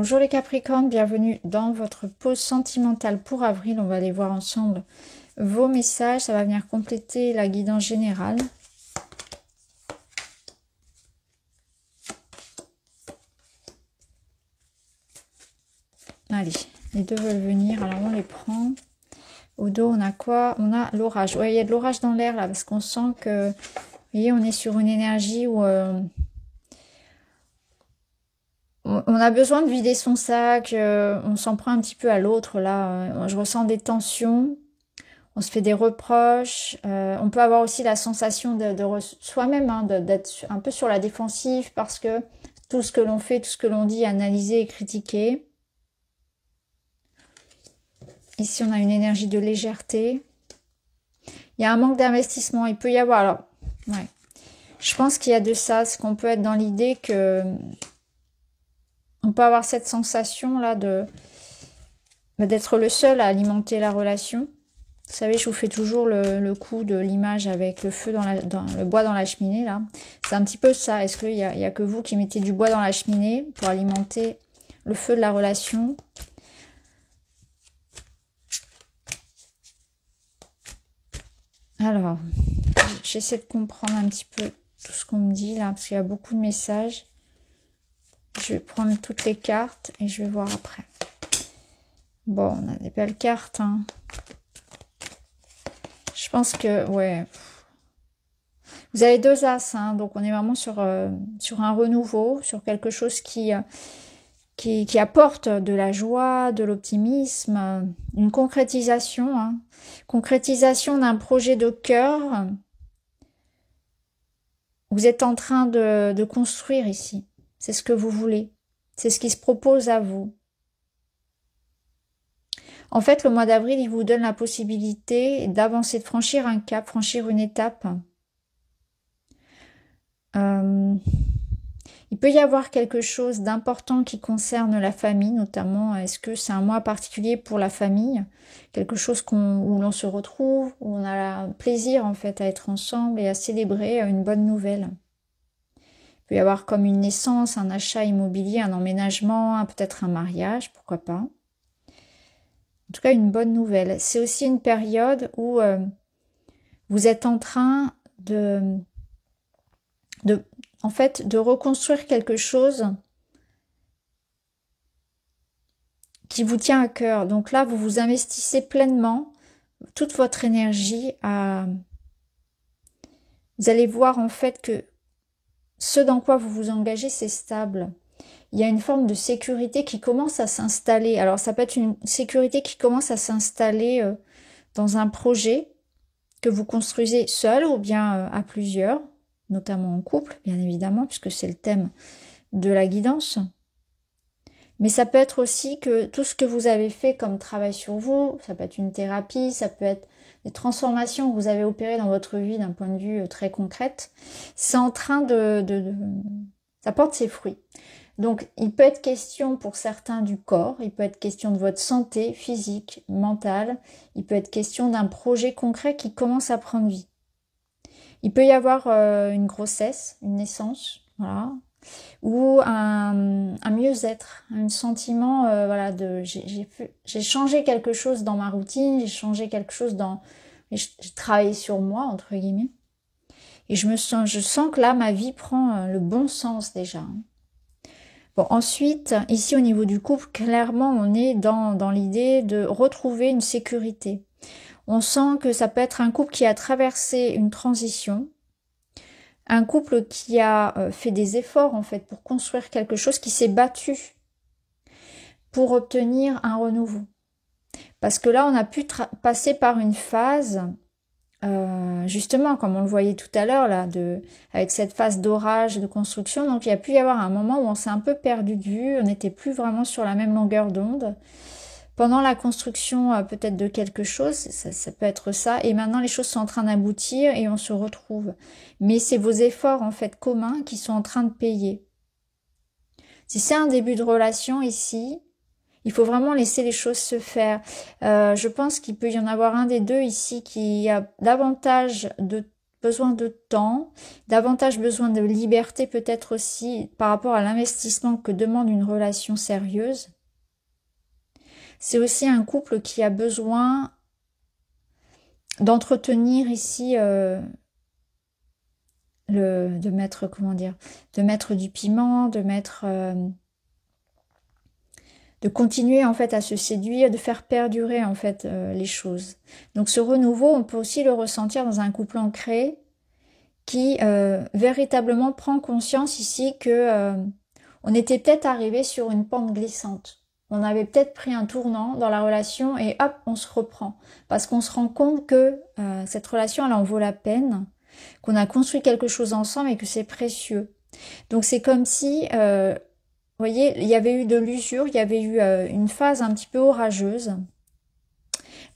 Bonjour les Capricornes, bienvenue dans votre pause sentimentale pour avril. On va aller voir ensemble vos messages. Ça va venir compléter la guidance générale. Allez, les deux veulent venir, alors on les prend. Au dos, on a quoi? On a l'orage. Ouais, il y a de l'orage dans l'air là, parce qu'on sent que, vous voyez, on est sur une énergie où on a besoin de vider son sac. On s'en prend un petit peu à l'autre là. Je ressens des tensions. On se fait des reproches. On peut avoir aussi la sensation de soi-même, hein, d'être un peu sur la défensive parce que tout ce que l'on fait, tout ce que l'on dit, est analysé et critiqué. Ici, on a une énergie de légèreté. Il y a un manque d'investissement. Il peut y avoir... Alors, ouais. Je pense qu'il y a de ça. C'est qu'on peut être dans l'idée que... On peut avoir cette sensation-là d'être le seul à alimenter la relation. Vous savez, je vous fais toujours le coup de l'image avec le feu dans le bois dans la cheminée, là. C'est un petit peu ça. Est-ce qu'il y a que vous qui mettez du bois dans la cheminée pour alimenter le feu de la relation ? Alors, j'essaie de comprendre un petit peu tout ce qu'on me dit là, parce qu'il y a beaucoup de messages. Je vais prendre toutes les cartes et je vais voir après. Bon, on a des belles cartes, hein. Je pense que, ouais. Vous avez deux as, hein, donc on est vraiment sur un renouveau, sur quelque chose qui apporte de la joie, de l'optimisme, une concrétisation, hein. Concrétisation d'un projet de cœur. Vous êtes en train de construire ici. C'est ce que vous voulez. C'est ce qui se propose à vous. En fait, le mois d'avril, il vous donne la possibilité d'avancer, de franchir un cap, franchir une étape. Il peut y avoir quelque chose d'important qui concerne la famille, notamment. Est-ce que c'est un mois particulier pour la famille? Quelque chose où l'on se retrouve, où on a plaisir en fait à être ensemble et à célébrer une bonne nouvelle. Il peut y avoir comme une naissance, un achat immobilier, un emménagement, peut-être un mariage, pourquoi pas. En tout cas, une bonne nouvelle. C'est aussi une période où vous êtes en train en fait, de reconstruire quelque chose qui vous tient à cœur. Donc là, vous vous investissez pleinement toute votre énergie à... Vous allez voir en fait que ce dans quoi vous vous engagez, c'est stable. Il y a une forme de sécurité qui commence à s'installer. Alors ça peut être une sécurité qui commence à s'installer dans un projet que vous construisez seul ou bien à plusieurs, notamment en couple, bien évidemment, puisque c'est le thème de la guidance. Mais ça peut être aussi que tout ce que vous avez fait comme travail sur vous, ça peut être une thérapie, ça peut être des transformations que vous avez opérées dans votre vie d'un point de vue très concret, c'est en train ça porte ses fruits. Donc, il peut être question pour certains du corps, il peut être question de votre santé physique, mentale, il peut être question d'un projet concret qui commence à prendre vie. Il peut y avoir une grossesse, une naissance, voilà, ou un mieux-être, un sentiment, voilà, j'ai changé quelque chose dans ma routine, j'ai changé quelque chose j'ai travaillé sur moi, entre guillemets, et je sens que là, ma vie prend le bon sens déjà. Bon, ensuite, ici au niveau du couple, clairement, on est dans l'idée de retrouver une sécurité. On sent que ça peut être un couple qui a traversé une transition, un couple qui a fait des efforts en fait pour construire quelque chose, qui s'est battu pour obtenir un renouveau. Parce que là, on a pu passer par une phase... justement, comme on le voyait tout à l'heure là, avec cette phase d'orage, de construction, donc il y a pu y avoir un moment où on s'est un peu perdu de vue, on n'était plus vraiment sur la même longueur d'onde. Pendant la construction peut-être de quelque chose, ça peut être ça, et maintenant les choses sont en train d'aboutir et on se retrouve. Mais c'est vos efforts en fait communs qui sont en train de payer. Si c'est un début de relation ici, il faut vraiment laisser les choses se faire. Je pense qu'il peut y en avoir un des deux ici qui a davantage besoin de temps, davantage besoin de liberté peut-être aussi par rapport à l'investissement que demande une relation sérieuse. C'est aussi un couple qui a besoin d'entretenir ici de mettre, comment dire, de mettre du piment, de continuer en fait à se séduire, de faire perdurer en fait les choses. Donc ce renouveau, on peut aussi le ressentir dans un couple ancré qui véritablement prend conscience ici que on était peut-être arrivé sur une pente glissante. On avait peut-être pris un tournant dans la relation et hop, on se reprend. Parce qu'on se rend compte que cette relation, elle en vaut la peine, qu'on a construit quelque chose ensemble et que c'est précieux. Donc c'est comme si, vous voyez, il y avait eu de l'usure, il y avait eu une phase un petit peu orageuse.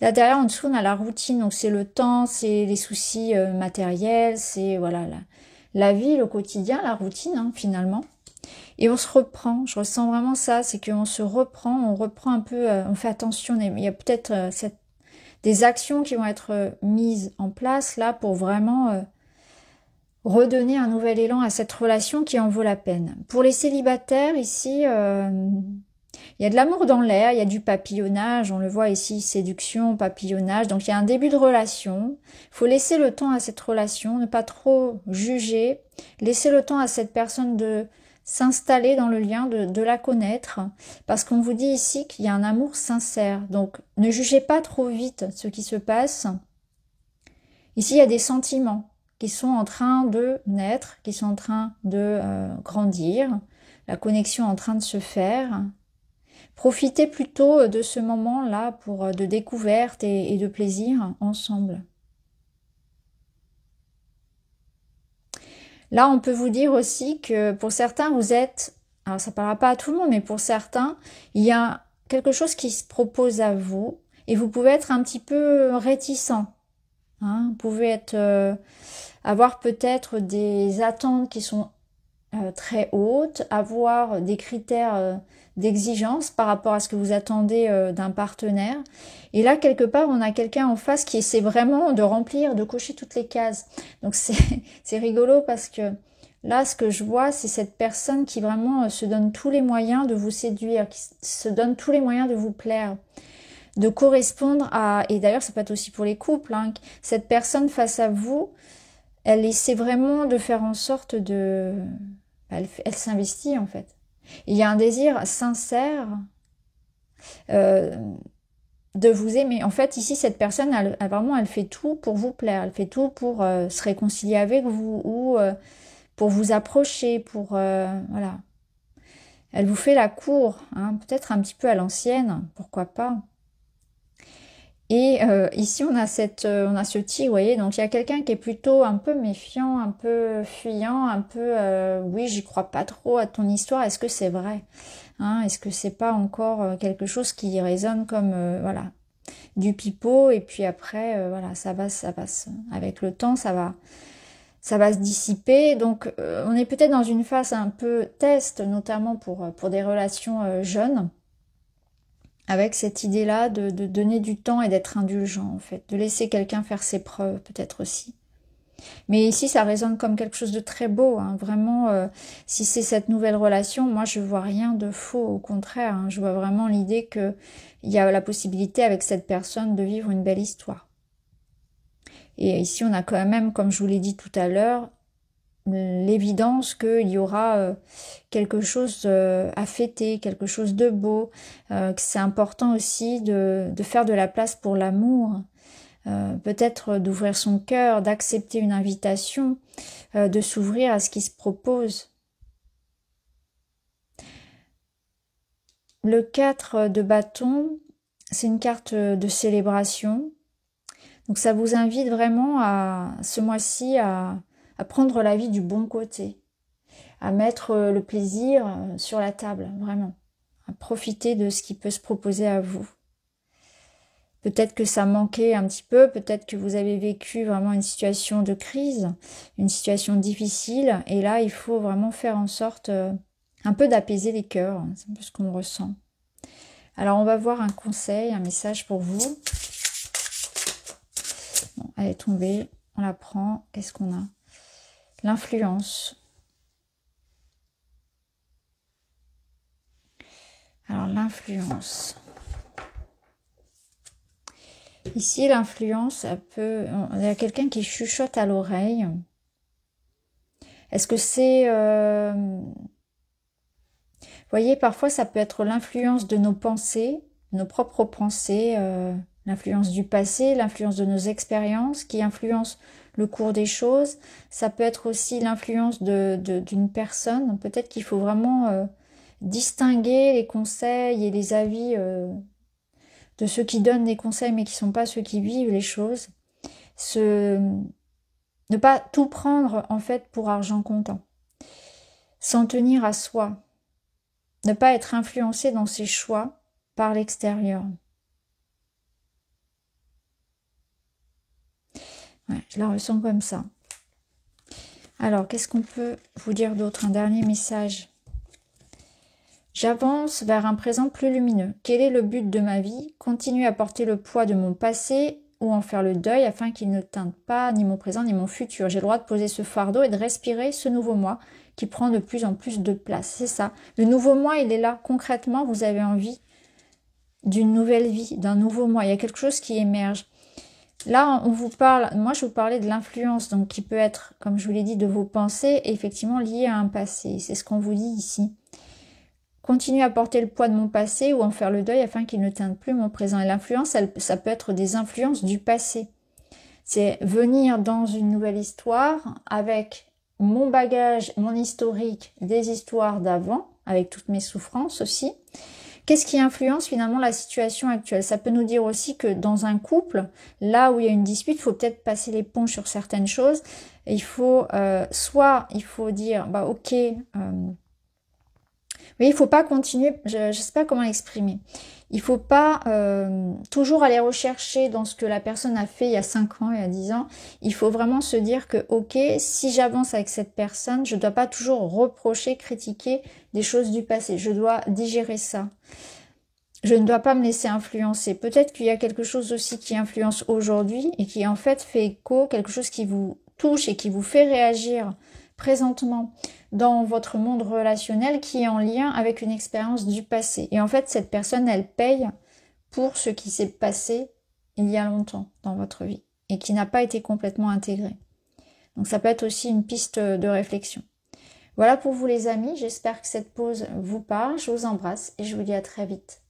Là derrière, en dessous, on a la routine, donc c'est le temps, c'est les soucis matériels, c'est voilà la vie, le quotidien, la routine hein, finalement. Et on se reprend, je ressens vraiment ça, c'est qu'on se reprend, on reprend un peu, on fait attention, il y a peut-être des actions qui vont être mises en place là pour vraiment redonner un nouvel élan à cette relation qui en vaut la peine. Pour les célibataires ici, il y a de l'amour dans l'air, il y a du papillonnage, on le voit ici, séduction, papillonnage, donc il y a un début de relation, il faut laisser le temps à cette relation, ne pas trop juger, laisser le temps à cette personne de s'installer dans le lien, de la connaître, parce qu'on vous dit ici qu'il y a un amour sincère, donc ne jugez pas trop vite ce qui se passe. Ici, il y a des sentiments qui sont en train de naître, qui sont en train de grandir, la connexion est en train de se faire. Profitez plutôt de ce moment-là pour de découverte et de plaisir ensemble. Là, on peut vous dire aussi que pour certains, vous êtes, alors ça ne parlera pas à tout le monde, mais pour certains, il y a quelque chose qui se propose à vous et vous pouvez être un petit peu réticent. Hein, vous pouvez être, avoir peut-être des attentes qui sont très hautes, avoir des critères d'exigence par rapport à ce que vous attendez d'un partenaire. Et là, quelque part, on a quelqu'un en face qui essaie vraiment de remplir, de cocher toutes les cases. Donc c'est rigolo parce que là, ce que je vois, c'est cette personne qui vraiment se donne tous les moyens de vous séduire, qui se donne tous les moyens de vous plaire, de correspondre à... Et d'ailleurs, ça peut être aussi pour les couples, hein, cette personne face à vous, elle essaie vraiment de faire en sorte de... Elle s'investit en fait. Il y a un désir sincère de vous aimer. En fait, ici, cette personne, elle fait tout pour vous plaire. Elle fait tout pour se réconcilier avec vous ou pour vous approcher, pour... voilà. Elle vous fait la cour, hein, peut-être un petit peu à l'ancienne, pourquoi pas. Et ici, on a ce tigre, vous voyez, donc il y a quelqu'un qui est plutôt un peu méfiant, un peu fuyant, un peu, oui, j'y crois pas trop à ton histoire, est-ce que c'est vrai hein, est-ce que c'est pas encore quelque chose qui résonne comme, voilà, du pipeau, et puis après, voilà, ça passe, avec le temps, ça va se dissiper, donc on est peut-être dans une phase un peu test, notamment pour des relations jeunes, avec cette idée-là de donner du temps et d'être indulgent, en fait, de laisser quelqu'un faire ses preuves, peut-être aussi. Mais ici, ça résonne comme quelque chose de très beau, hein. Vraiment, si c'est cette nouvelle relation, moi, je vois rien de faux, au contraire, hein. Je vois vraiment l'idée qu'il y a la possibilité avec cette personne de vivre une belle histoire. Et ici, on a quand même, comme je vous l'ai dit tout à l'heure, l'évidence qu'il y aura quelque chose à fêter, quelque chose de beau, que c'est important aussi de faire de la place pour l'amour, peut-être d'ouvrir son cœur, d'accepter une invitation, de s'ouvrir à ce qui se propose. Le 4 de bâton, c'est une carte de célébration, donc ça vous invite vraiment à ce mois-ci à prendre la vie du bon côté, à mettre le plaisir sur la table, vraiment, à profiter de ce qui peut se proposer à vous. Peut-être que ça manquait un petit peu, peut-être que vous avez vécu vraiment une situation de crise, une situation difficile, et là, il faut vraiment faire en sorte un peu d'apaiser les cœurs, c'est un peu ce qu'on ressent. Alors, on va voir un conseil, un message pour vous. Bon, elle est tombée. On la prend. Qu'est-ce qu'on a? L'influence. Alors, l'influence. Ici, l'influence, ça peut... Il y a quelqu'un qui chuchote à l'oreille. Est-ce que c'est... Vous voyez, parfois, ça peut être l'influence de nos pensées, nos propres pensées, l'influence du passé, l'influence de nos expériences qui influence le cours des choses. Ça peut être aussi l'influence d'une personne. Peut-être qu'il faut vraiment distinguer les conseils et les avis de ceux qui donnent des conseils mais qui ne sont pas ceux qui vivent les choses. Ne pas tout prendre en fait pour argent comptant. S'en tenir à soi. Ne pas être influencé dans ses choix par l'extérieur. Ouais, je la ressens comme ça. Alors, qu'est-ce qu'on peut vous dire d'autre? Un dernier message. J'avance vers un présent plus lumineux. Quel est le but de ma vie? Continuer à porter le poids de mon passé ou en faire le deuil afin qu'il ne teinte pas ni mon présent ni mon futur. J'ai le droit de poser ce fardeau et de respirer ce nouveau moi qui prend de plus en plus de place. C'est ça. Le nouveau moi, il est là. Concrètement, vous avez envie d'une nouvelle vie, d'un nouveau moi. Il y a quelque chose qui émerge. Là, on vous parle, moi je vous parlais de l'influence, donc qui peut être, comme je vous l'ai dit, de vos pensées, effectivement liées à un passé. C'est ce qu'on vous dit ici. Continuer à porter le poids de mon passé ou en faire le deuil afin qu'il ne teinte plus mon présent. Et l'influence, ça peut être des influences du passé. C'est venir dans une nouvelle histoire avec mon bagage, mon historique, des histoires d'avant, avec toutes mes souffrances aussi. Qu'est-ce qui influence finalement la situation actuelle? Ça peut nous dire aussi que dans un couple, là où il y a une dispute, il faut peut-être passer l'éponge sur certaines choses. Il faut soit il faut dire bah ok, oui, il faut pas continuer. Je ne sais pas comment l'exprimer. Il faut pas toujours aller rechercher dans ce que la personne a fait il y a 5 ans, il y a 10 ans. Il faut vraiment se dire que, ok, si j'avance avec cette personne, je ne dois pas toujours reprocher, critiquer des choses du passé. Je dois digérer ça. Je ne dois pas me laisser influencer. Peut-être qu'il y a quelque chose aussi qui influence aujourd'hui et qui en fait fait écho, quelque chose qui vous touche et qui vous fait réagir présentement dans votre monde relationnel qui est en lien avec une expérience du passé. Et en fait, cette personne, elle paye pour ce qui s'est passé il y a longtemps dans votre vie et qui n'a pas été complètement intégré. Donc ça peut être aussi une piste de réflexion. Voilà pour vous les amis, j'espère que cette pause vous parle, je vous embrasse et je vous dis à très vite.